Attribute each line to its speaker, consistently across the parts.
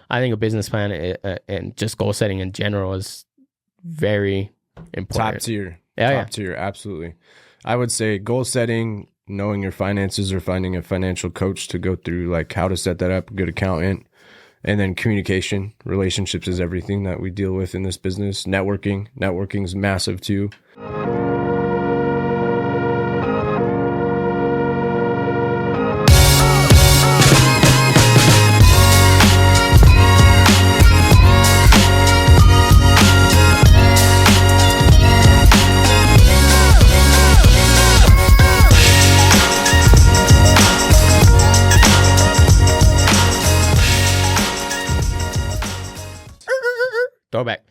Speaker 1: I think a business plan and just goal setting in general is very important.
Speaker 2: Top tier.
Speaker 1: Yeah,
Speaker 2: Top tier. Absolutely. I would say goal setting, knowing your finances, or finding a financial coach to go through like how to set that up, a good accountant, and then communication. Relationships is everything that we deal with in this business. Networking is massive too.
Speaker 1: Throwback.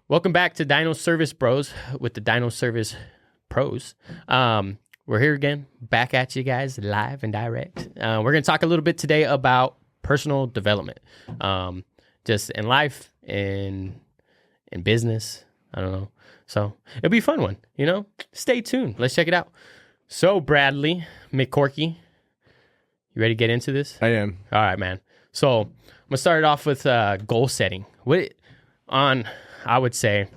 Speaker 1: Welcome back to Dino Service Bros with the Dino Service Pros. We're here again, back at you guys, live and direct. We're going to talk a little bit today about personal development, just in life, in business. I don't know. So it'll be a fun one, you know? Stay tuned. Let's check it out. So Bradley McCorkey, you ready to get into this?
Speaker 2: I am.
Speaker 1: All right, man. So I'm going to start it off with goal setting. I would say,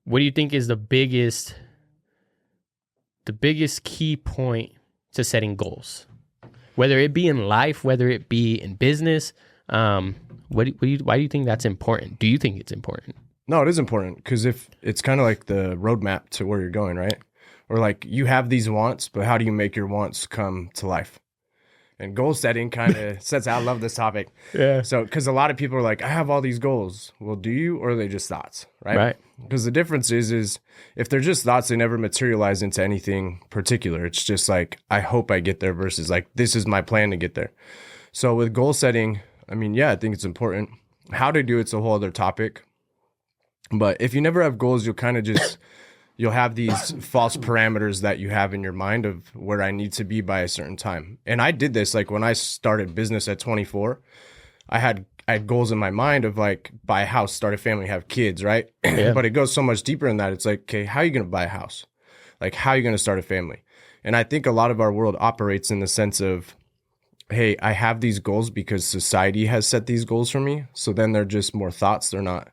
Speaker 1: what do you think is the biggest key point to setting goals? Whether it be in life, whether it be in business, why do you think that's important? Do you think it's important?
Speaker 2: No, it is important because if it's kind of like the roadmap to where you're going, right? Or like you have these wants, but how do you make your wants come to life? And goal setting kind of sets out. I love this topic.
Speaker 1: Yeah.
Speaker 2: So, because a lot of people are like, I have all these goals. Well, do you, or are they just thoughts, right?
Speaker 1: Right.
Speaker 2: Because the difference is if they're just thoughts, they never materialize into anything particular. It's just like, I hope I get there versus like, this is my plan to get there. So with goal setting, I mean, yeah, I think it's important. How to do it's a whole other topic. But if you never have goals, you'll kind of just... You'll have these false parameters that you have in your mind of where I need to be by a certain time. And I did this, like when I started business at 24, I had goals in my mind of like buy a house, start a family, have kids, right? Yeah. But it goes so much deeper than that. It's like, okay, how are you going to buy a house? Like, how are you going to start a family? And I think a lot of our world operates in the sense of, hey, I have these goals because society has set these goals for me. So then they're just more thoughts. They're not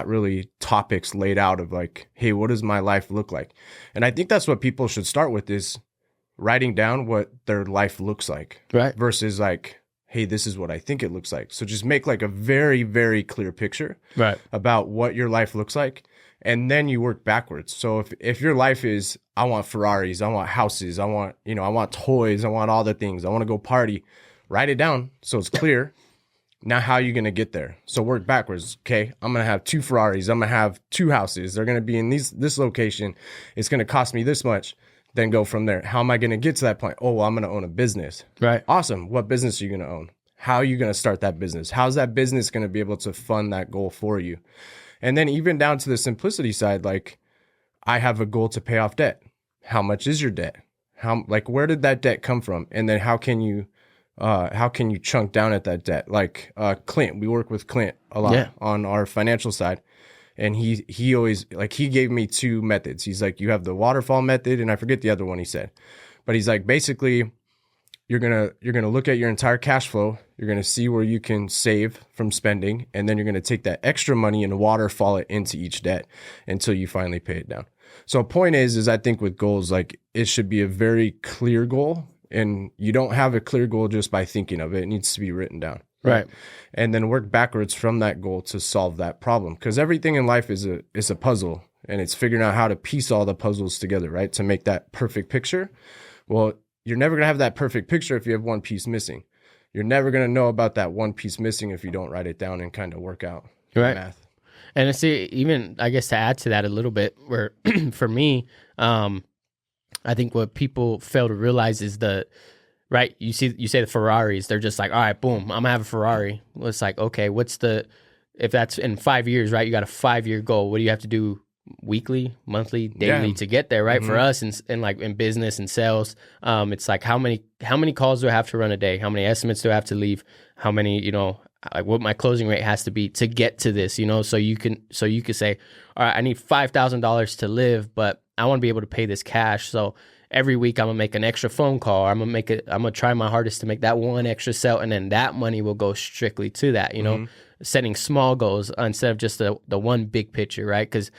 Speaker 2: really topics laid out of like, hey, what does my life look like? And I think that's what people should start with, is writing down what their life looks like,
Speaker 1: right? Versus
Speaker 2: like, hey, this is what I think it looks like. So just make like a very, very clear picture,
Speaker 1: right,
Speaker 2: about what your life looks like. And then you work backwards. So if your life is, I want Ferraris, I want houses, I want toys, I want all the things, I want to go party, write it down so it's clear. Now, how are you going to get there? So work backwards. Okay, I'm going to have 2 Ferraris. I'm going to have 2 houses. They're going to be in this location. It's going to cost me this much. Then go from there. How am I going to get to that point? Oh, well, I'm going to own a business.
Speaker 1: Right.
Speaker 2: Awesome. What business are you going to own? How are you going to start that business? How's that business going to be able to fund that goal for you? And then even down to the simplicity side, like I have a goal to pay off debt. How much is your debt? Where did that debt come from? And then how can you chunk down at that debt? Like Clint, we work with Clint a lot on our financial side. And he always, like, he gave me 2 methods. He's like, you have the waterfall method, and I forget the other one he said. But he's like, basically, you're gonna look at your entire cash flow. You're gonna see where you can save from spending, and then you're gonna take that extra money and waterfall it into each debt until you finally pay it down. So point is I think with goals, like, it should be a very clear goal. And you don't have a clear goal just by thinking of it. It needs to be written down.
Speaker 1: Right.
Speaker 2: And then work backwards from that goal to solve that problem. Because everything in life is a puzzle. And it's figuring out how to piece all the puzzles together, right? To make that perfect picture. Well, you're never going to have that perfect picture if you have one piece missing. You're never going to know about that one piece missing if you don't write it down and kind of work out the math.
Speaker 1: And I see, even, I guess, to add to that a little bit, where for me, I think what people fail to realize is you say the Ferraris, they're just like, all right, boom, I'm gonna have a Ferrari. Well, it's like, okay, if that's in 5 years, right? You got a 5-year goal. What do you have to do weekly, monthly, daily to get there, right? Mm-hmm. For us, and like in business and sales, it's like how many calls do I have to run a day? How many estimates do I have to leave? How many, like what my closing rate has to be to get to this, so you can say, all right, I need $5,000 to live, but I want to be able to pay this cash. So, every week I'm gonna make an extra phone call. I'm gonna try my hardest to make that one extra sale, and then that money will go strictly to that. You know, setting small goals instead of just the one big picture, right? Because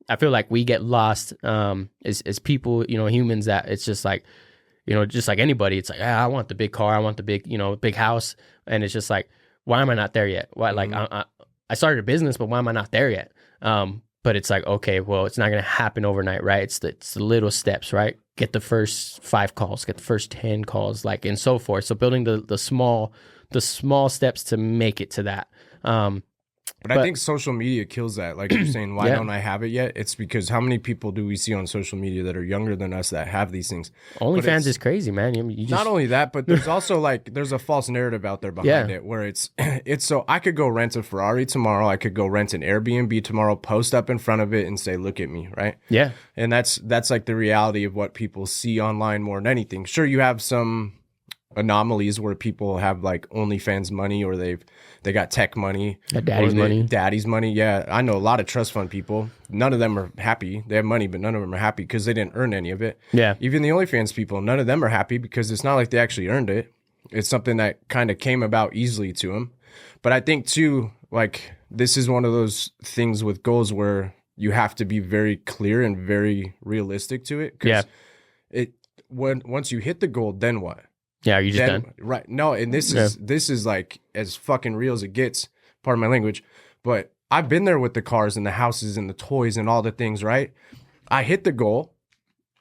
Speaker 1: I feel like we get lost as people, you know, humans, that it's just like, you know, just like anybody, it's like, I want the big car, I want the big, you know, big house, and it's just like, why am I not there yet? Why, like, I started a business, but why am I not there yet? But it's like, okay, well, it's not going to happen overnight, right? It's the little steps, right? Get the first 5 calls, get the first 10 calls, like, and so forth. So building the small steps to make it to that.
Speaker 2: But I think social media kills that. Like you're saying, why don't I have it yet? It's because how many people do we see on social media that are younger than us that have these things?
Speaker 1: OnlyFans is crazy, man. You just...
Speaker 2: Not only that, but there's also like, there's a false narrative out there behind it where it's so I could go rent a Ferrari tomorrow. I could go rent an Airbnb tomorrow, post up in front of it and say, look at me, right? Yeah. And that's like the reality of what people see online more than anything. Sure, you have some anomalies where people have like OnlyFans money, or they got tech money, daddy's money. Yeah, I know a lot of trust fund people. None of them are happy. They have money, but none of them are happy because they didn't earn any of it. Yeah, even the OnlyFans people, none of them are happy because it's not like they actually earned it. It's something that kind of came about easily to them. But I think too, like, this is one of those things with goals where you have to be very clear and very realistic to it. Yeah, once you hit the goal, then what? Yeah, are you just done? Right. No, and this is like as fucking real as it gets, pardon my language, but I've been there with the cars and the houses and the toys and all the things, right? I hit the goal,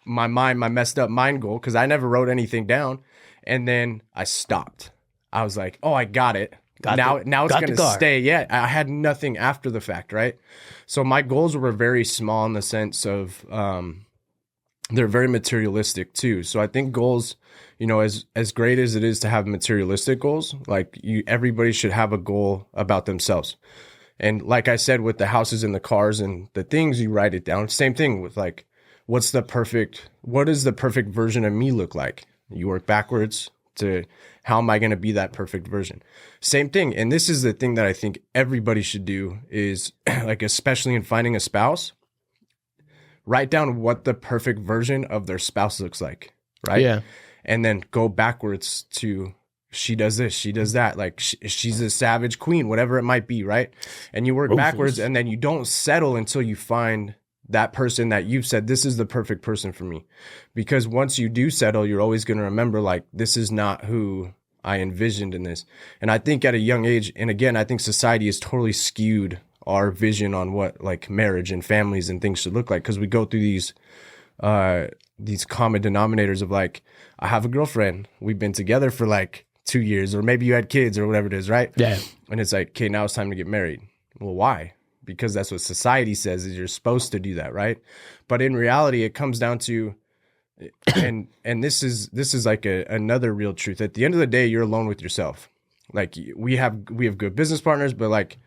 Speaker 2: my messed up mind goal, because I never wrote anything down, and then I stopped. I was like, oh, I got it. Now it's going to stay. Yeah, I had nothing after the fact, right? So my goals were very small in the sense of they're very materialistic too. So I think goals, you know, as great as it is to have materialistic goals, like everybody should have a goal about themselves. And like I said, with the houses and the cars and the things, you write it down. Same thing with like, what does the perfect version of me look like? You work backwards to how am I going to be that perfect version? Same thing. And this is the thing that I think everybody should do is like, especially in finding a spouse, write down what the perfect version of their spouse looks like. Right. Yeah. And then go backwards to she does this, she does that. Like she's a savage queen, whatever it might be. Right. And you work backwards, and then you don't settle until you find that person that you've said, this is the perfect person for me. Because once you do settle, you're always going to remember, like, this is not who I envisioned in this. And I think at a young age, and again, I think society has totally skewed our vision on what like marriage and families and things should look like. Because we go through these common denominators of like, I have a girlfriend, we've been together for like 2 years, or maybe you had kids or whatever it is, right? Yeah. And it's like, okay, now it's time to get married. Well, why? Because that's what society says is you're supposed to do that, right? But in reality, it comes down to, and this is like another real truth. At the end of the day, you're alone with yourself. Like we have good business partners, but like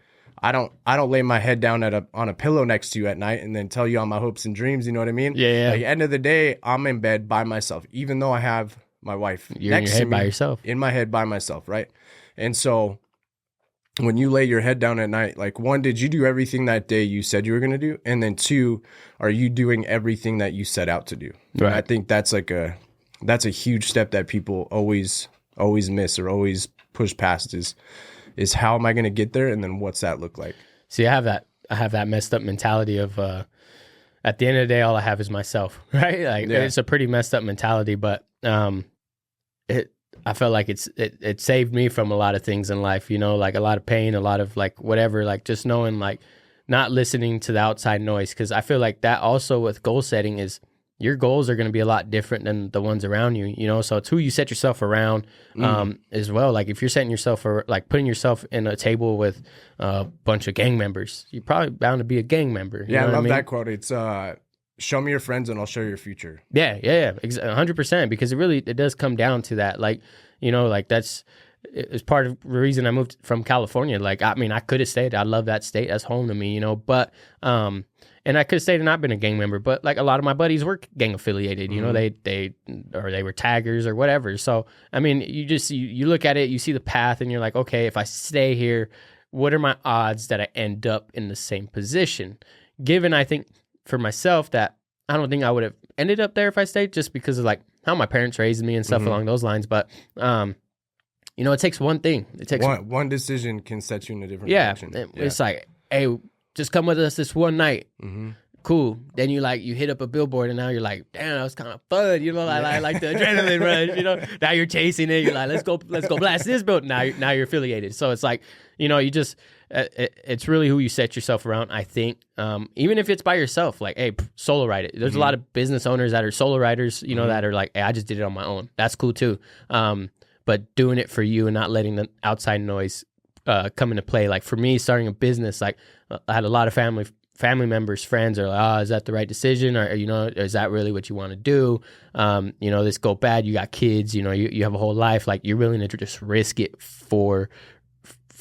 Speaker 2: I don't lay my head down on a pillow next to you at night and then tell you all my hopes and dreams. You know what I mean? Yeah. Like, at the end of the day, I'm in bed by myself, even though I have my wife next to me, by yourself, in my head by myself, right? And so when you lay your head down at night, like, one, did you do everything that day you said you were going to do? And then 2, are you doing everything that you set out to do? Right. And I think that's a huge step that people always miss or always push past is how am I going to get there? And then what's that look like? See, I have that messed up mentality of, at the end of the day, all I have is myself, right? Like It's a pretty messed up mentality, but, I felt like it saved me from a lot of things in life, you know, like a lot of pain, a lot of like whatever, like just knowing, like not listening to the outside noise. Cause I feel like that also with goal setting is your goals are going to be a lot different than the ones around you, you know? So it's who you set yourself around, as well. Like if you're setting yourself for like putting yourself in a table with a bunch of gang members, you're probably bound to be a gang member. Yeah. I love that quote. It's, show me your friends and I'll show you your future.
Speaker 1: Yeah. 100%, because it does come down to that. Like, you know, like it's part of the reason I moved from California. Like, I mean, I could have stayed. I love that state. That's home to me, you know, but, and I could have stayed and not been a gang member, but like a lot of my buddies were gang affiliated, you know, they were taggers or whatever. So, I mean, you look at it, you see the path and you're like, okay, if I stay here, what are my odds that I end up in the same position? Given, I think, for myself, that I don't think I would have ended up there if I stayed, just because of like how my parents raised me and stuff along those lines. But, you know, it takes one thing. It takes
Speaker 2: one decision can set you in a different direction.
Speaker 1: It's like, hey, just come with us this one night. Cool. Then you hit up a billboard and now you're like, damn, that was kind of fun. You know, like the adrenaline rush, you know, now you're chasing it. You're like, let's go blast this building. Now you're affiliated. So it's like, you know, you just, it's really who you set yourself around, I think. Even if it's by yourself, like, hey, solo write it. There's a lot of business owners that are solo writers, you know, that are like, hey, I just did it on my own. That's cool too. But doing it for you and not letting the outside noise come into play. Like for me, starting a business, like I had a lot of family members, friends are like, is that the right decision? Or, you know, is that really what you want to do? You know, this go bad, you got kids, you know, you have a whole life, like you're willing to just risk it for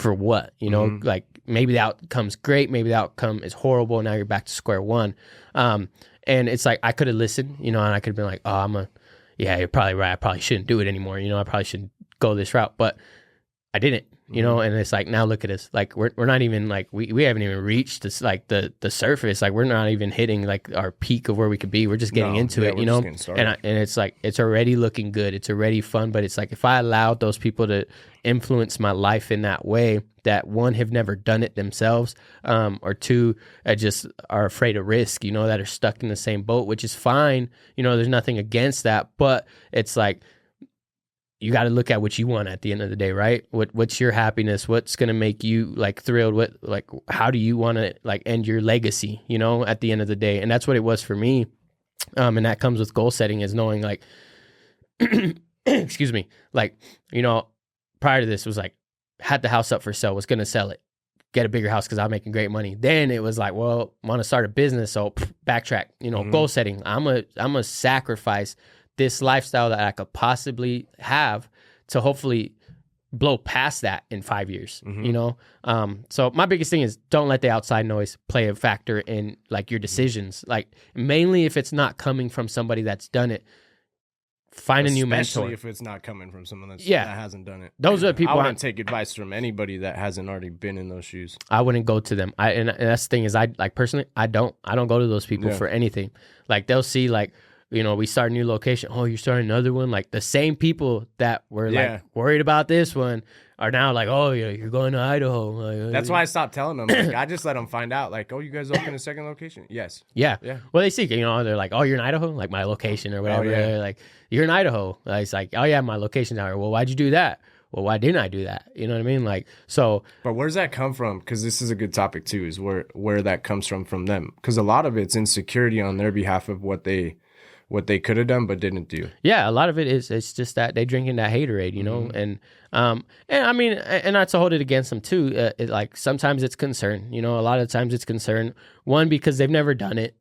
Speaker 1: what, you know, like maybe the outcome's great, maybe the outcome is horrible. Now you're back to square one. And it's like, I could have listened, you know, and I could have been like, yeah, you're probably right. I probably shouldn't do it anymore. You know, I probably shouldn't go this route, but I didn't. You know, and it's like, now look at us. Like we're not even like, we haven't even reached this, like the surface. Like we're not even hitting like our peak of where we could be. We're just getting into it, you know? And it's like, it's already looking good. It's already fun. But it's like, if I allowed those people to influence my life in that way, that one, have never done it themselves, or two, just are afraid of risk, you know, that are stuck in the same boat, which is fine. You know, there's nothing against that, but it's like, you got to look at what you want at the end of the day, right? What's your happiness? What's going to make you like thrilled? How do you want to like end your legacy, you know, at the end of the day? And that's what it was for me. And that comes with goal setting, is knowing like, excuse me, like, you know, prior to this was like, had the house up for sale, was going to sell it, get a bigger house because I'm making great money. Then it was like, well, want to start a business. So backtrack, you know, goal setting. I'm a sacrifice this lifestyle that I could possibly have to hopefully blow past that in 5 years, you know? So my biggest thing is, don't let the outside noise play a factor in like your decisions. Like mainly if it's not coming from somebody that's done it, find a new mentor.
Speaker 2: Especially if it's not coming from someone that hasn't done it.
Speaker 1: Those are the people
Speaker 2: I wouldn't take advice from anybody that hasn't already been in those shoes.
Speaker 1: I wouldn't go to them. And that's the thing is, I like personally, I don't go to those people for anything. Like they'll see like, you know, we start a new location. Oh, you're starting another one? Like the same people that were like worried about this one are now like, oh, you're going to Idaho. Like,
Speaker 2: that's why I stopped telling them. Like, I just let them find out. Like, oh, you guys open a second location? Yes.
Speaker 1: Yeah. Well, they see, you know, they're like, oh, you're in Idaho? Like my location or whatever. They're like, you're in Idaho. It's like, oh yeah, my location's out here. Well, why'd you do that? Well, why didn't I do that? You know what I mean? Like, so. But
Speaker 2: where's that come from? Because this is a good topic too, is where that comes from them. Because a lot of it's insecurity on their behalf of what they could have done but didn't do.
Speaker 1: Yeah, a lot of it is, it's just that they drinking that haterade, you know, and I mean, and not to hold it against them too. Like sometimes it's concern, you know, a lot of times it's concern. One, because they've never done it.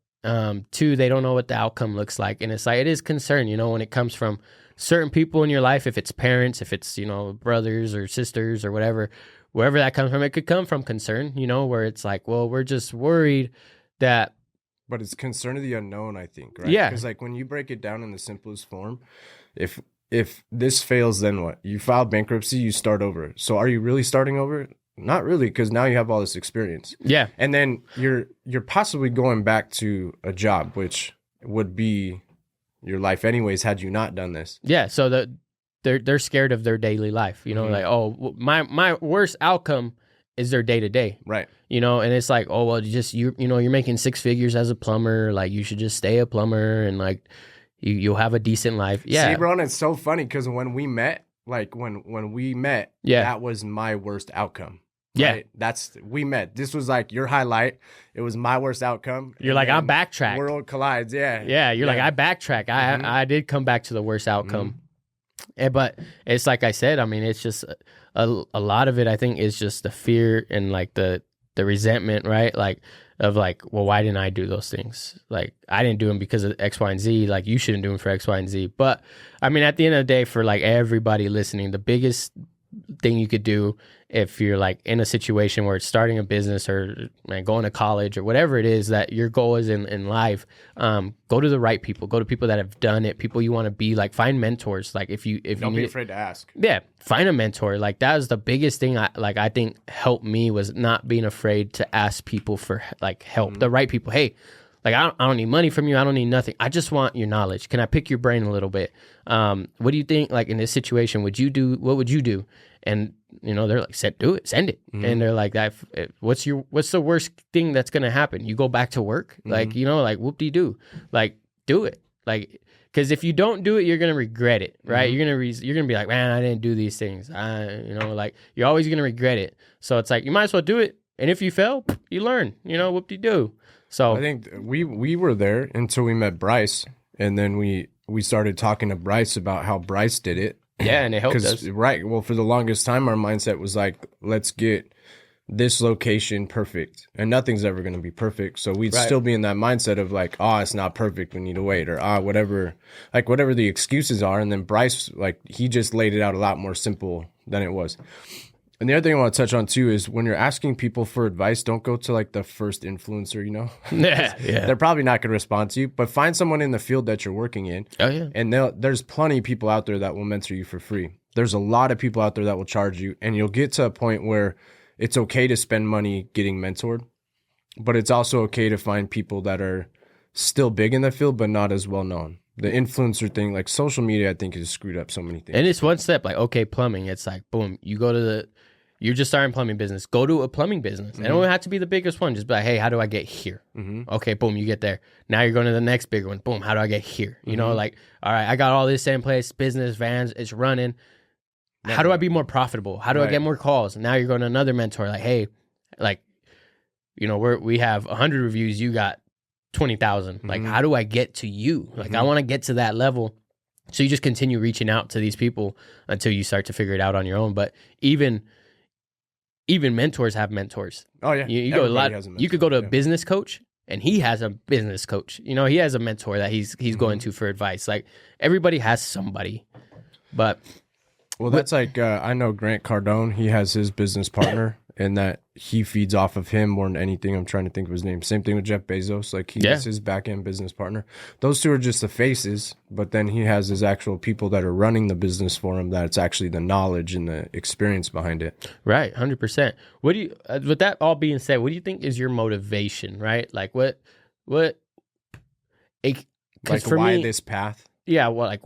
Speaker 1: Two, they don't know what the outcome looks like, and it's like, it is concern, you know, when it comes from certain people in your life. If it's parents, if it's, you know, brothers or sisters or whatever, wherever that comes from, it could come from concern, you know, where it's like, well, we're just worried that.
Speaker 2: But it's concern of the unknown, I think, right?
Speaker 1: Yeah.
Speaker 2: Because like when you break it down in the simplest form, if this fails, then what? You file bankruptcy, you start over. So are you really starting over? Not really, because now you have all this experience.
Speaker 1: Yeah.
Speaker 2: And then you're possibly going back to a job, which would be your life anyways had you not done this.
Speaker 1: Yeah. So they're scared of their daily life. You know, like, oh, my worst outcome is their day to day.
Speaker 2: Right.
Speaker 1: You know, and it's like, oh, well, you know, you're making 6 figures as a plumber. Like, you should just stay a plumber and like you'll have a decent life. Yeah.
Speaker 2: See, bro, and it's so funny because when we met, like when we met, that was my worst outcome. Right?
Speaker 1: Yeah.
Speaker 2: We met. This was like your highlight. It was my worst outcome.
Speaker 1: You're like, I backtracked.
Speaker 2: World collides. Yeah.
Speaker 1: Yeah. You're like, I backtrack. I did come back to the worst outcome. But it's like I said, I mean, it's just a lot of it, I think, is just the fear and like the resentment, right? Like, of like, well, why didn't I do those things? Like, I didn't do them because of X, Y, and Z. Like, you shouldn't do them for X, Y, and Z. But I mean, at the end of the day, for like everybody listening, the biggest thing you could do if you're like in a situation where it's starting a business or going to college or whatever it is that your goal is in life, go to the right people, go to people that have done it, people you want to be like, find mentors. Like if
Speaker 2: don't be afraid to ask.
Speaker 1: Yeah. Find a mentor. Like that was the biggest thing I think helped me, was not being afraid to ask people for like help, the right people. Hey, Like, I don't need money from you. I don't need nothing. I just want your knowledge. Can I pick your brain a little bit? What do you think, like, in this situation, what would you do? And, you know, they're like, do it, send it. And they're like, what's the worst thing that's going to happen? You go back to work? Like, you know, like, whoop-de-doo. Like, do it. Like, because if you don't do it, you're going to regret it, right? You're going to be like, man, I didn't do these things. You know, like, you're always going to regret it. So it's like, you might as well do it. And if you fail, you learn, you know, whoop-de-doo. So
Speaker 2: I think we were there until we met Bryce. And then we started talking to Bryce about how Bryce did it.
Speaker 1: Yeah, and it helped us.
Speaker 2: Right. Well, for the longest time, our mindset was like, let's get this location perfect. And nothing's ever going to be perfect. So we'd still be in that mindset of like, it's not perfect, we need to wait. Or whatever the excuses are. And then Bryce, like, he just laid it out a lot more simple than it was. And the other thing I want to touch on too is when you're asking people for advice, don't go to like the first influencer, you know?
Speaker 1: Yeah.
Speaker 2: They're probably not going to respond to you, but find someone in the field that you're working in.
Speaker 1: Oh, yeah.
Speaker 2: And there's plenty of people out there that will mentor you for free. There's a lot of people out there that will charge you, and you'll get to a point where it's okay to spend money getting mentored, but it's also okay to find people that are still big in the field, but not as well known. The influencer thing, like social media, I think has screwed up so many things.
Speaker 1: And it's one step, like, okay, plumbing. It's like, boom, you're just starting plumbing business. Go to a plumbing business. It don't have to be the biggest one. Just be like, hey, how do I get here? Okay, boom, you get there. Now you're going to the next bigger one. Boom, how do I get here? You know, like, all right, I got all this in place, business, vans, it's running. How do I be more profitable? How do I get more calls? Now you're going to another mentor. Like, hey, like, you know, we have 100 reviews. You got 20,000. Like, how do I get to you? Like, I want to get to that level. So you just continue reaching out to these people until you start to figure it out on your own. But even mentors have mentors.
Speaker 2: Oh yeah,
Speaker 1: you go a lot. You could go to a business coach, and he has a business coach. You know, he has a mentor that he's going to for advice. Like, everybody has somebody, but
Speaker 2: that's like I know Grant Cardone. He has his business partner, and that he feeds off of him more than anything. I'm trying to think of his name. Same thing with Jeff Bezos. Like, he has his back end business partner. Those two are just the faces, but then he has his actual people that are running the business for him. That's actually the knowledge and the experience behind it.
Speaker 1: Right, 100%. What do you? With that all being said, what do you think is your motivation? Right, like what? Like,
Speaker 2: for why this path?
Speaker 1: Yeah, well, like,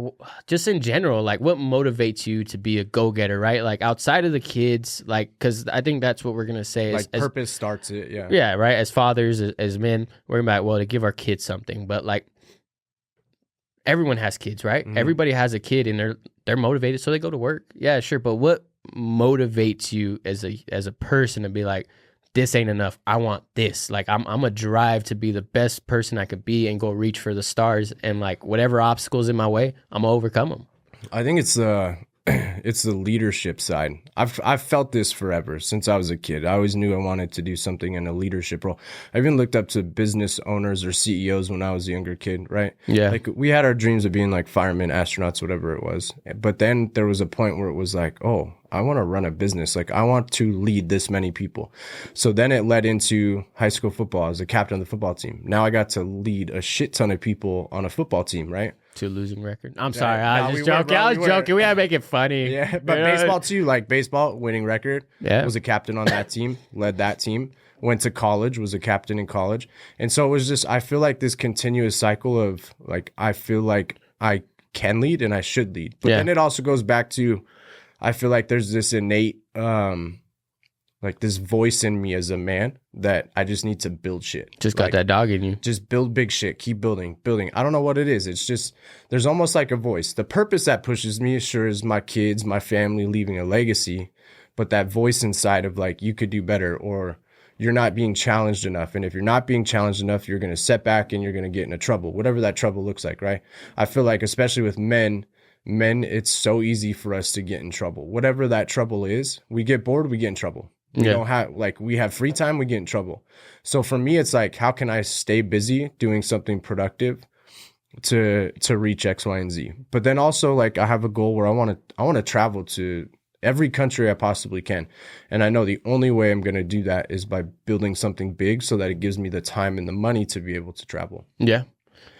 Speaker 1: just in general, like, what motivates you to be a go-getter, right? Like, outside of the kids, like, because I think that's what we're going to say.
Speaker 2: Like, purpose starts it, yeah.
Speaker 1: Yeah, right? As fathers, as men, we're about, well, to give our kids something. But, like, everyone has kids, right? Everybody has a kid, and they're motivated, so they go to work. Yeah, sure. But what motivates you as a person to be like, this ain't enough, I want this? Like, I'm a drive to be the best person I could be and go reach for the stars, and like, whatever obstacles in my way, I'm gonna overcome them.
Speaker 2: I think it's the leadership side. I've felt this forever since I was a kid. I always knew I wanted to do something in a leadership role. I even looked up to business owners or CEOs when I was a younger kid, right?
Speaker 1: Yeah.
Speaker 2: Like, we had our dreams of being like firemen, astronauts, whatever it was. But then there was a point where it was like, oh, I want to run a business. Like, I want to lead this many people. So then it led into high school football. I was the captain of the football team. Now I got to lead a shit ton of people on a football team, right?
Speaker 1: To a losing record. I'm sorry. I was joking. I was joking. We had to make it funny.
Speaker 2: Yeah, but baseball too. Like, baseball, winning record.
Speaker 1: Yeah.
Speaker 2: Was a captain on that team, led that team. Went to college, was a captain in college. And so it was just, I feel like this continuous cycle of like, I feel like I can lead and I should lead. But then it also goes back to, I feel like there's this innate, like, this voice in me as a man that I just need to build shit.
Speaker 1: Just got that dog in you.
Speaker 2: Just build big shit. Keep building. I don't know what it is. It's just, there's almost like a voice. The purpose that pushes me sure is my kids, my family, leaving a legacy. But that voice inside of like, you could do better, or you're not being challenged enough. And if you're not being challenged enough, you're going to set back and you're going to get into trouble, whatever that trouble looks like, right? I feel like, especially with men, it's so easy for us to get in trouble. Whatever that trouble is, we get bored, we get in trouble. We don't have, like, we have free time, we get in trouble. So for me, it's like, how can I stay busy doing something productive to reach X, Y, and Z? But then also, like, I have a goal where I want to travel to every country I possibly can. And I know the only way I'm going to do that is by building something big so that it gives me the time and the money to be able to travel.
Speaker 1: Yeah.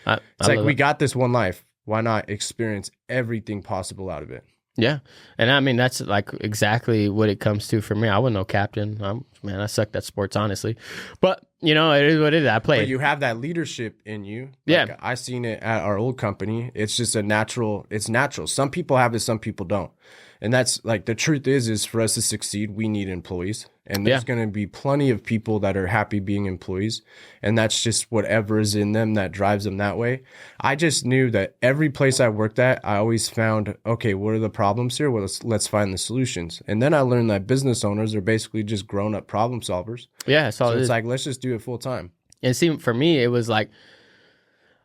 Speaker 2: It's like, we got this one life. Why not experience everything possible out of it?
Speaker 1: Yeah. And I mean, that's like exactly what it comes to for me. I wasn't no captain. Man, I sucked at sports, honestly. But, you know, it is what it is. I played.
Speaker 2: But you have that leadership in you.
Speaker 1: Yeah.
Speaker 2: I seen it at our old company. It's just it's natural. Some people have it, some people don't. And that's like, the truth is for us to succeed, we need employees. And there's going to be plenty of people that are happy being employees. And that's just whatever is in them that drives them that way. I just knew that every place I worked at, I always found, okay, what are the problems here? Well, let's find the solutions. And then I learned that business owners are basically just grown up problem solvers.
Speaker 1: Yeah.
Speaker 2: So it's like, let's just do it full time.
Speaker 1: And see, for me, it was like,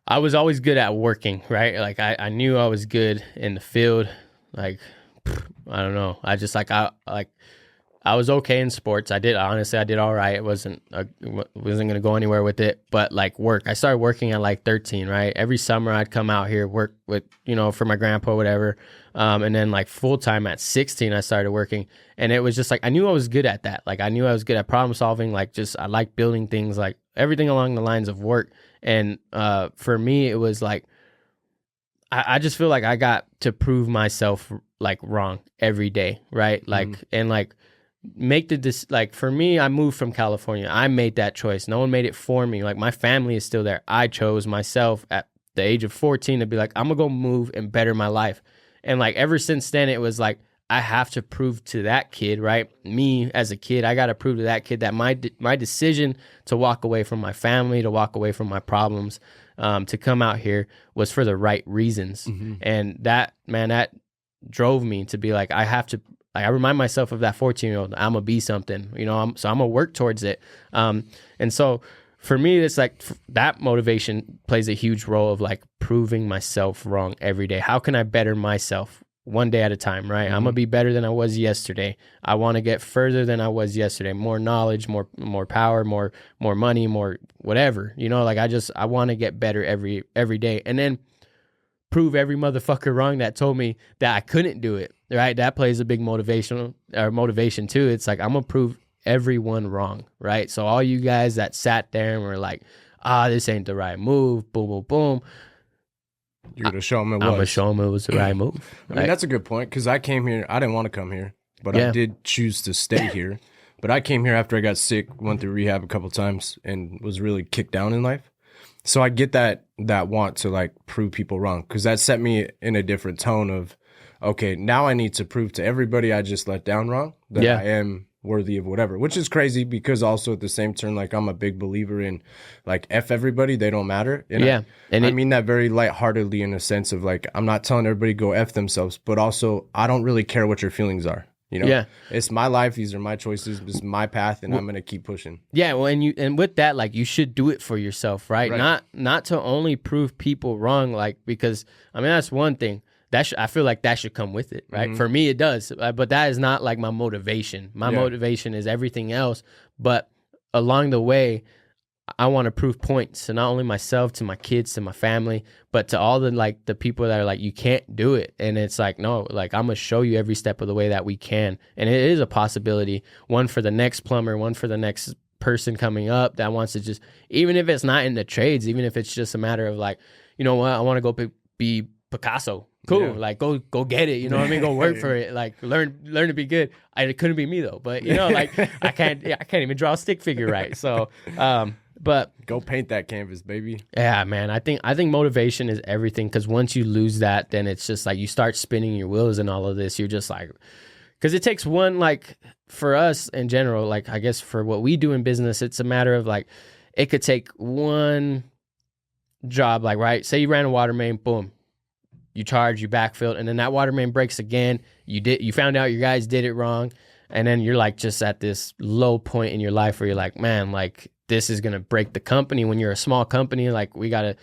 Speaker 1: I was always good at working, right? Like I knew I was good in the field. Like, I don't know. I just I was okay in sports. I did all right. It wasn't going to go anywhere with it. But like work, I started working at like 13, right? Every summer I'd come out here, work with, you know, for my grandpa, whatever. And then like full time at 16, I started working. And it was just like, I knew I was good at that. Like I knew I was good at problem solving. Like just, I like building things, like everything along the lines of work. And for me, it was like, I just feel like I got to prove myself like wrong every day, right? Like, and like, like for me, I moved from California. I made that choice. No one made it for me. Like my family is still there. I chose myself at the age of 14 to be like, I'm gonna go move and better my life. And like ever since then, it was like, I have to prove to that kid, right? Me as a kid, I got to prove to that kid that my decision to walk away from my family, to walk away from my problems, to come out here was for the right reasons. And that drove me to be like, I have to, like, I remind myself of that 14-year-old, I'm gonna be something, you know, I'm gonna work towards it. And so for me, it's like that motivation plays a huge role of like proving myself wrong every day. How can I better myself one day at a time, right? I'm gonna be better than I was yesterday. I want to get further than I was yesterday. More knowledge, more power, more money, more whatever, you know, like I want to get better every day. And then prove every motherfucker wrong that told me that I couldn't do it, right? That plays a big motivation too. It's like, I'm gonna prove everyone wrong, right? So all you guys that sat there and were like, this ain't the right move, boom, boom, boom.
Speaker 2: You're going to show them it was.
Speaker 1: I'm going to show them it was the right move.
Speaker 2: I mean, that's a good point, because I came here, I didn't want to come here, but I did choose to stay here. But I came here after I got sick, went through rehab a couple times, and was really kicked down in life. So I get that want to like prove people wrong, because that set me in a different tone of, okay, now I need to prove to everybody I just let down wrong that I am worthy of whatever, which is crazy, because also at the same turn, like I'm a big believer in like, F everybody, they don't matter. And I mean that very lightheartedly, in a sense of like, I'm not telling everybody go F themselves, but also I don't really care what your feelings are. You know, it's my life. These are my choices. This is my path, and I'm going to keep pushing. Yeah.
Speaker 1: Well, and with that, like, you should do it for yourself, right? Not to only prove people wrong, like, because I mean, that's one thing. I feel like that should come with it, right? For me, it does, but that is not like my motivation. My motivation is everything else. But along the way, I want to prove points to not only myself, to my kids, to my family, but to all the people that are like, you can't do it. And it's like, no, like, I'm going to show you every step of the way that we can. And it is a possibility, one for the next plumber, one for the next person coming up that wants to just, even if it's not in the trades, even if it's just a matter of like, you know what, I want to go be Picasso. Cool. Like go get it. You know what I mean? Go work for it. Like learn to be good. It couldn't be me though, but you know, like I can't even draw a stick figure right. So, but
Speaker 2: go paint that canvas, baby.
Speaker 1: Yeah, man. I think motivation is everything, because once you lose that, then it's just like you start spinning your wheels and all of this. You're just like, because it takes one, like for us in general, like I guess for what we do in business, it's a matter of like, it could take one job, like, right? Say you ran a water main, boom. You charge, you backfill, and then that water main breaks again. You found out your guys did it wrong, and then you're like just at this low point in your life where you're like, man, like this is gonna break the company. When you're a small company, like we gotta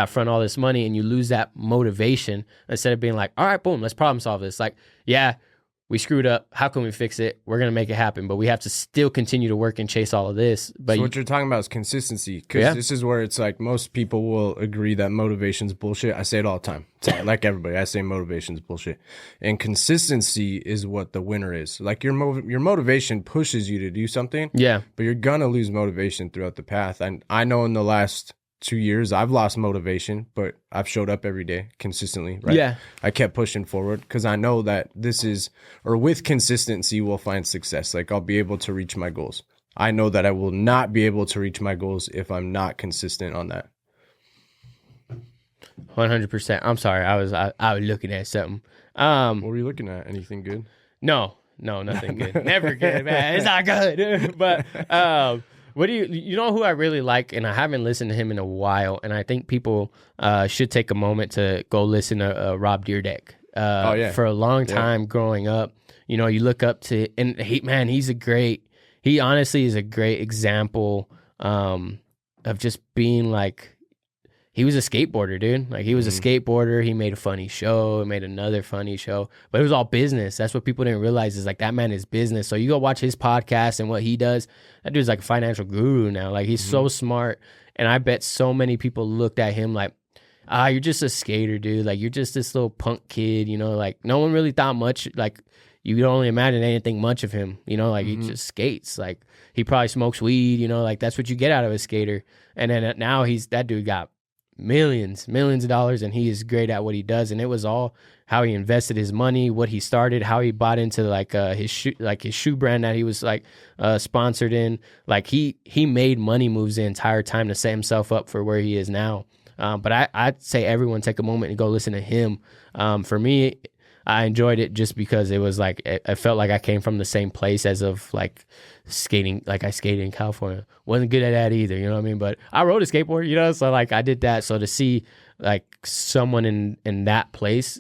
Speaker 1: front all this money, and you lose that motivation instead of being like, all right, boom, let's problem solve this. Like, yeah, we screwed up. How can we fix it? We're going to make it happen, but we have to still continue to work and chase all of this. But
Speaker 2: so what you're talking about is consistency, because this is where it's like most people will agree that motivation's bullshit. I say it all the time. Like everybody, I say motivation's bullshit. And consistency is what the winner is. Like your motivation pushes you to do something.
Speaker 1: Yeah.
Speaker 2: But you're going to lose motivation throughout the path. And I know in the last 2 years, I've lost motivation, but I've showed up every day consistently, right?
Speaker 1: Yeah.
Speaker 2: I kept pushing forward because I know that with consistency, we'll find success. Like I'll be able to reach my goals. I know that I will not be able to reach my goals if I'm not consistent on that.
Speaker 1: 100%. I'm sorry. I was looking at something.
Speaker 2: What were you looking at? Anything good?
Speaker 1: No, nothing good. Never good, man. It's not good. But what do you know who I really like, and I haven't listened to him in a while, and I think people should take a moment to go listen to Rob Dyrdek. For a long time growing up, you know, you look up to, and he honestly is a great example of just being like, he was a skateboarder, dude. Like he was a skateboarder. He made a funny show, made another funny show, but it was all business. That's what people didn't realize is like that man is business. So you go watch his podcast and what he does. That dude's like a financial guru now. Like he's so smart. And I bet so many people looked at him like, you're just a skater, dude. Like you're just this little punk kid, you know, like no one really thought much. Like you could only imagine anything much of him, you know, like he just skates. Like he probably smokes weed, you know, like that's what you get out of a skater. And then now that dude got millions of dollars, and he is great at what he does. And it was all how he invested his money, what he started, how he bought into like his shoe brand that he was like sponsored in. Like he made money moves the entire time to set himself up for where he is now. But I'd say everyone take a moment and go listen to him. For me, I enjoyed it just because it was like, I felt like I came from the same place as of like skating. Like I skated in California, wasn't good at that either, you know what I mean? But I rode a skateboard, you know? So like I did that. So to see like someone in that place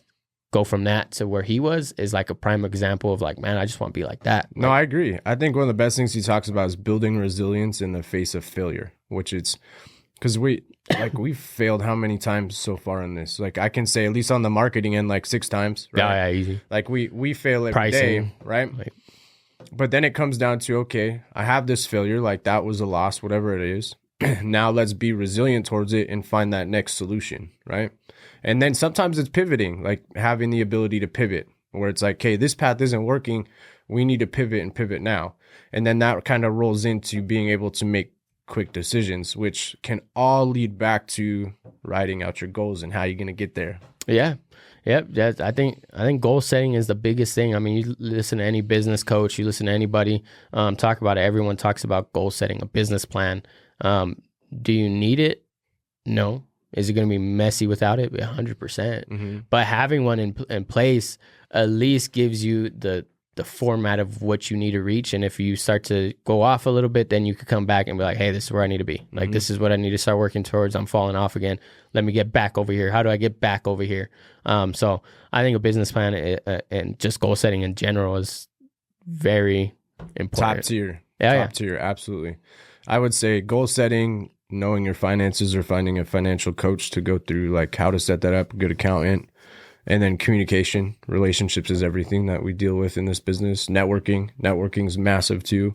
Speaker 1: go from that to where he was is like a prime example of like, man, I just want to be like that.
Speaker 2: No, I agree. I think one of the best things he talks about is building resilience in the face of failure, which it's because we've failed how many times so far in this? Like I can say at least on the marketing end, like 6 times. Right?
Speaker 1: Yeah, easy.
Speaker 2: Like we fail every
Speaker 1: Pricing,
Speaker 2: day, right? But then it comes down to, okay, I have this failure, like that was a loss, whatever it is. Now let's be resilient towards it and find that next solution, right? And then sometimes it's pivoting, like having the ability to pivot, where it's like, hey, this path isn't working. We need to pivot and pivot now. And then that kind of rolls into being able to make quick decisions, which can all lead back to writing out your goals and how you're going to get there.
Speaker 1: Yeah. Yep. I think goal setting is the biggest thing. I mean, you listen to any business coach, you listen to anybody talk about it. Everyone talks about goal setting, a business plan. Do you need it? No. Is it going to be messy without it? 100%. But having one in place at least gives you the format of what you need to reach. And if you start to go off a little bit, then you could come back and be like, hey, this is where I need to be. Like, this is what I need to start working towards. I'm falling off again. Let me get back over here. How do I get back over here? So I think a business plan and just goal setting in general is very important.
Speaker 2: Top tier.
Speaker 1: Yeah,
Speaker 2: Top tier. Absolutely. I would say goal setting, knowing your finances, or finding a financial coach to go through like how to set that up, a good accountant. And then communication, relationships is everything that we deal with in this business. Networking is massive too.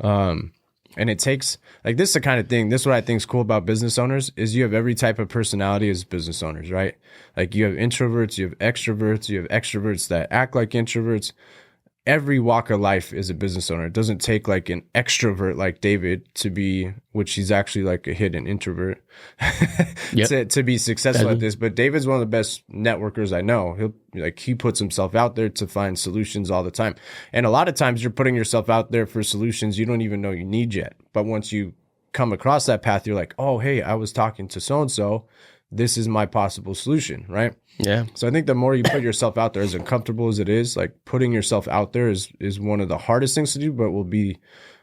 Speaker 2: And it takes, like, this is the kind of thing, this is what I think is cool about business owners is you have every type of personality as business owners, right? Like you have introverts, you have extroverts that act like introverts. Every walk of life is a business owner. It doesn't take like an extrovert like David to be, which he's actually like a hidden introvert, to be successful at this. But David's one of the best networkers I know. He puts himself out there to find solutions all the time. And a lot of times you're putting yourself out there for solutions you don't even know you need yet. But once you come across that path, you're like, oh, hey, I was talking to so-and-so. This is my possible solution, right?
Speaker 1: Yeah.
Speaker 2: So I think the more you put yourself out there, as uncomfortable as it is, like putting yourself out there is one of the hardest things to do, but will be,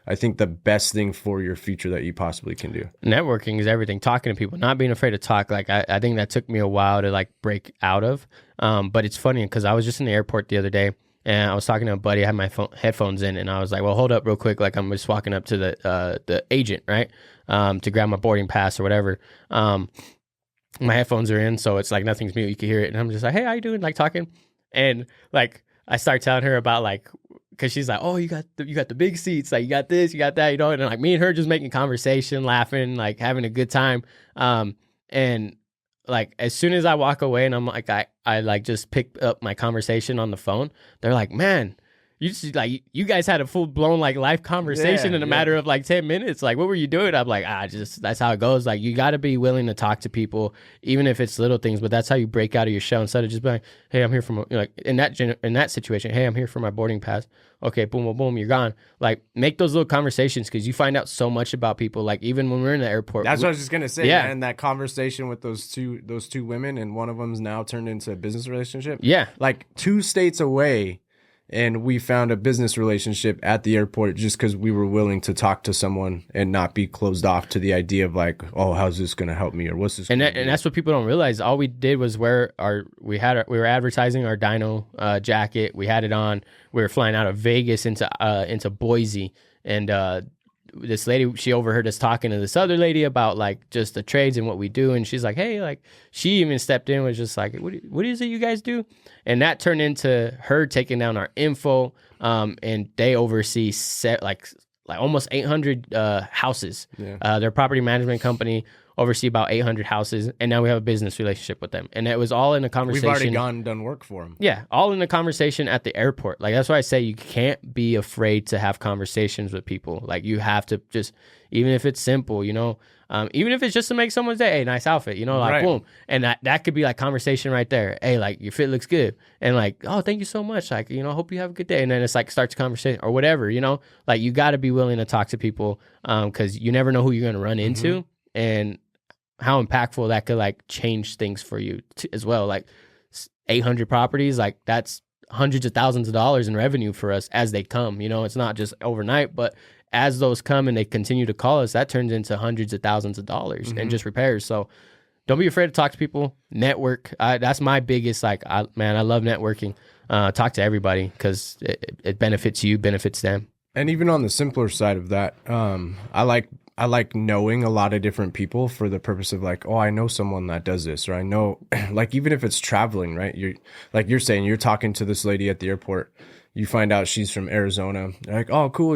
Speaker 2: I think, the best thing for your future that you possibly can do.
Speaker 1: Networking is everything. Talking to people, not being afraid to talk. Like I think that took me a while to like break out of. But it's funny because I was just in the airport the other day and I was talking to a buddy. I had my headphones in and I was like, well, hold up real quick. Like I'm just walking up to the agent, right? To grab my boarding pass or whatever. My headphones are in, so it's like nothing's mute. You can hear it. And I'm just like, hey, how you doing? Like talking. And like, I start telling her about like, cause she's like, oh, you got the big seats. Like you got this, you got that, you know? And like me and her just making conversation, laughing, like having a good time. And like, as soon as I walk away and I'm like, I like just pick up my conversation on the phone. They're like, man, You just like you guys had a full blown like life conversation in a matter of like 10 minutes. Like, what were you doing? I'm like, just that's how it goes. Like, you got to be willing to talk to people, even if it's little things. But that's how you break out of your shell instead of just being like, hey, I'm here from like in that situation. Hey, I'm here for my boarding pass. Okay, boom, boom, boom, you're gone. Like, make those little conversations because you find out so much about people. Like, even when we're in the airport.
Speaker 2: That's what I was just gonna say. Yeah, man, that conversation with those two women, and one of them's now turned into a business relationship.
Speaker 1: Yeah,
Speaker 2: like 2 states away. And we found a business relationship at the airport just because we were willing to talk to someone and not be closed off to the idea of like, oh, how's this going to help me or what's this?
Speaker 1: And that's what people don't realize. All we did was we were advertising our Dino jacket. We had it on. We were flying out of Vegas into Boise, and this lady, she overheard us talking to this other lady about like just the trades and what we do, and she's like, hey, like she even stepped in, was just like, what is it you guys do? And that turned into her taking down our info, and they oversee like almost 800 houses. Their property management company oversee about 800 houses, and now we have a business relationship with them. And it was all in a conversation.
Speaker 2: We've already gone and done work for them.
Speaker 1: Yeah, all in a conversation at the airport. Like, that's why I say you can't be afraid to have conversations with people. Like, you have to just, even if it's simple, even if it's just to make someone say, hey, nice outfit, like, boom. And that could be like conversation right there. Hey, like, your fit looks good. And like, oh, thank you so much. Like, hope you have a good day. And then it's like starts a conversation or whatever, like, you got to be willing to talk to people, because you never know who you're going to run into. And how impactful that could like change things for you as well. Like 800 properties, like that's hundreds of thousands of dollars in revenue for us as they come. It's not just overnight, but as those come and they continue to call us, that turns into hundreds of thousands of dollars in just repairs. So don't be afraid to talk to people, network. That's my biggest, like, I love networking. Talk to everybody because it benefits you, benefits them.
Speaker 2: And even on the simpler side of that, I like knowing a lot of different people for the purpose of like, oh, I know someone that does this, or I know, like, even if it's traveling, right? You're saying you're talking to this lady at the airport. You find out she's from Arizona. You're like, oh, cool.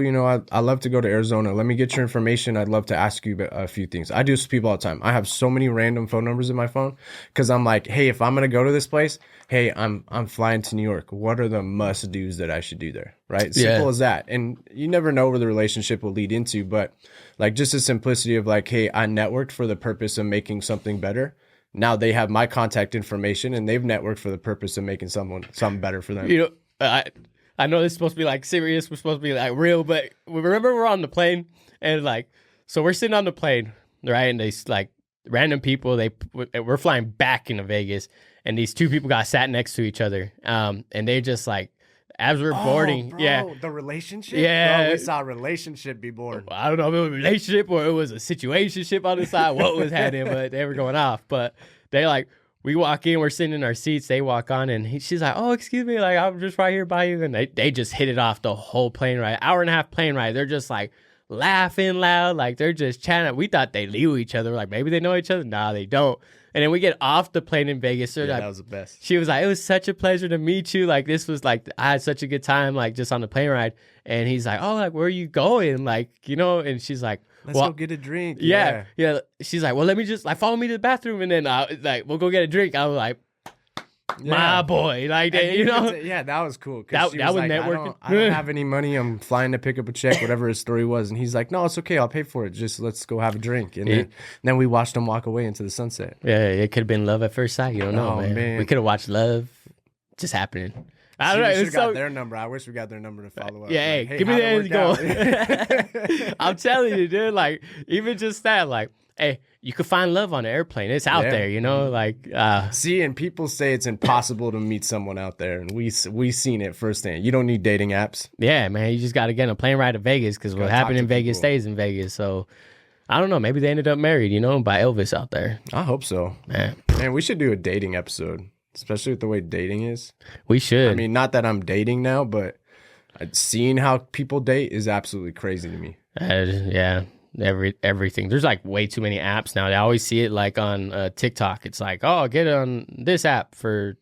Speaker 2: I love to go to Arizona. Let me get your information. I'd love to ask you a few things. I do this with people all the time. I have so many random phone numbers in my phone because I'm like, hey, if I'm going to go to this place, hey, I'm flying to New York. What are the must-dos that I should do there? Right? Simple as that. And you never know where the relationship will lead into, but like just the simplicity of like, hey, I networked for the purpose of making something better. Now they have my contact information and they've networked for the purpose of making something better for them.
Speaker 1: I know this is supposed to be like serious. We're supposed to be like real, but remember we're on the plane and like, so we're sitting on the plane, right? And they like random people, we're flying back into Vegas and these two people got sat next to each other. And they just like, as we're boarding,
Speaker 2: bro, the relationship?
Speaker 1: Yeah.
Speaker 2: Bro, we saw a relationship be born.
Speaker 1: I don't know if it was a relationship or it was a situationship on the side, what was happening, but they were going off. But they like, we walk in, we're sitting in our seats, they walk on, and she's like, oh, excuse me, like, I'm just right here by you. And they just hit it off the whole plane ride, hour and a half plane ride. They're just like laughing loud, like they're just chatting. We thought they knew each other. Like, maybe they know each other. Nah, they don't. And then we get off the plane in Vegas.
Speaker 2: Yeah, that was the best.
Speaker 1: She was like, it was such a pleasure to meet you. Like, this was like, I had such a good time, like, just on the plane ride. And he's like, oh, like, where are you going? Like, and she's like,
Speaker 2: let's go get a drink.
Speaker 1: Yeah. She's like, well, let me just, like, follow me to the bathroom. And then, like, we'll go get a drink. I was like, my boy. Like,
Speaker 2: yeah, that was cool.
Speaker 1: That was like, networking.
Speaker 2: I don't have any money. I'm flying to pick up a check, whatever his story was. And he's like, no, it's okay. I'll pay for it. Just let's go have a drink. And then we watched him walk away into the sunset.
Speaker 1: Yeah, it could have been love at first sight. You don't know, man. We could have watched love just happening. I don't know.
Speaker 2: We should have got their number. I wish we got their number to follow up.
Speaker 1: Yeah,
Speaker 2: like,
Speaker 1: hey, give me that and go. I'm telling you, dude. Like, even just that, like, hey, you could find love on an airplane. It's out there, like.
Speaker 2: See, and people say it's impossible to meet someone out there, and we seen it firsthand. You don't need dating apps.
Speaker 1: Yeah, man. You just got to get on a plane ride to Vegas because what happened in Vegas stays in Vegas. So, I don't know. Maybe they ended up married, by Elvis out there.
Speaker 2: I hope so. Man, we should do a dating episode. Especially with the way dating is.
Speaker 1: We should.
Speaker 2: I mean, not that I'm dating now, but seeing how people date is absolutely crazy to me.
Speaker 1: Yeah, everything. There's like way too many apps now. I always see it like on TikTok. It's like, oh, get on this app for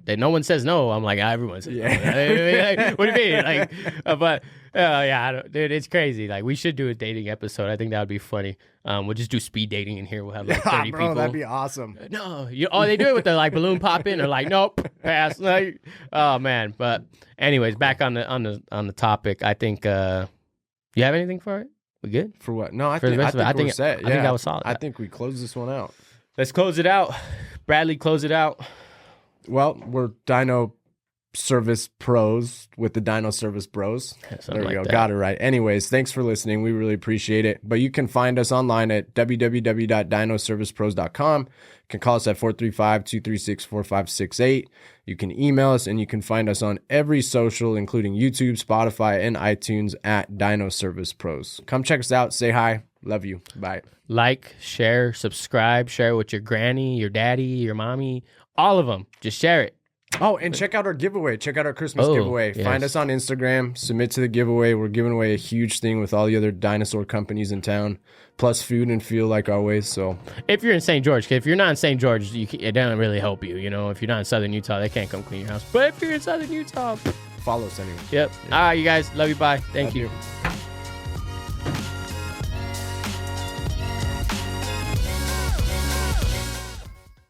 Speaker 1: that. No one says no. I'm like, everyone says no. What do you mean? Like, but Oh yeah, dude, it's crazy. Like we should do a dating episode. I think that would be funny. We'll just do speed dating in here. We'll have like 30
Speaker 2: Bro,
Speaker 1: people.
Speaker 2: that'd be awesome.
Speaker 1: No, they do it with the like balloon popping or like nope, pass. Like, oh man. But anyways, back on the topic. I think you have anything for it? We good?
Speaker 2: For what? No, I
Speaker 1: For the
Speaker 2: think
Speaker 1: rest of it?
Speaker 2: we're set.
Speaker 1: I think that was solid.
Speaker 2: I think we close this one out.
Speaker 1: Let's close it out. Bradley, close it out.
Speaker 2: Well, we're Dino Service Pros with the Dino Service Bros. There we go.
Speaker 1: That.
Speaker 2: Got it right. Anyways, thanks for listening. We really appreciate it. But you can find us online at www.dinoservicepros.com. You can call us at 435-236-4568. You can email us, and you can find us on every social, including YouTube, Spotify, and iTunes at Dino Service Pros. Come check us out. Say hi. Love you. Bye.
Speaker 1: Like, share, subscribe, share with your granny, your daddy, your mommy, all of them. Just share it.
Speaker 2: Oh, and check out our giveaway. Check out our Christmas giveaway.
Speaker 1: Yes.
Speaker 2: Find us on Instagram. Submit to the giveaway. We're giving away a huge thing with all the other dinosaur companies in town, plus food and fuel like always. So,
Speaker 1: if you're in St. George, if you're not in St. George, it doesn't really help you. You know, if you're not in Southern Utah, they can't come clean your house. But if you're in Southern Utah,
Speaker 2: follow us anyway.
Speaker 1: Yep. All right, you guys. Love you. Bye. Thank
Speaker 2: Love
Speaker 1: you.
Speaker 2: you.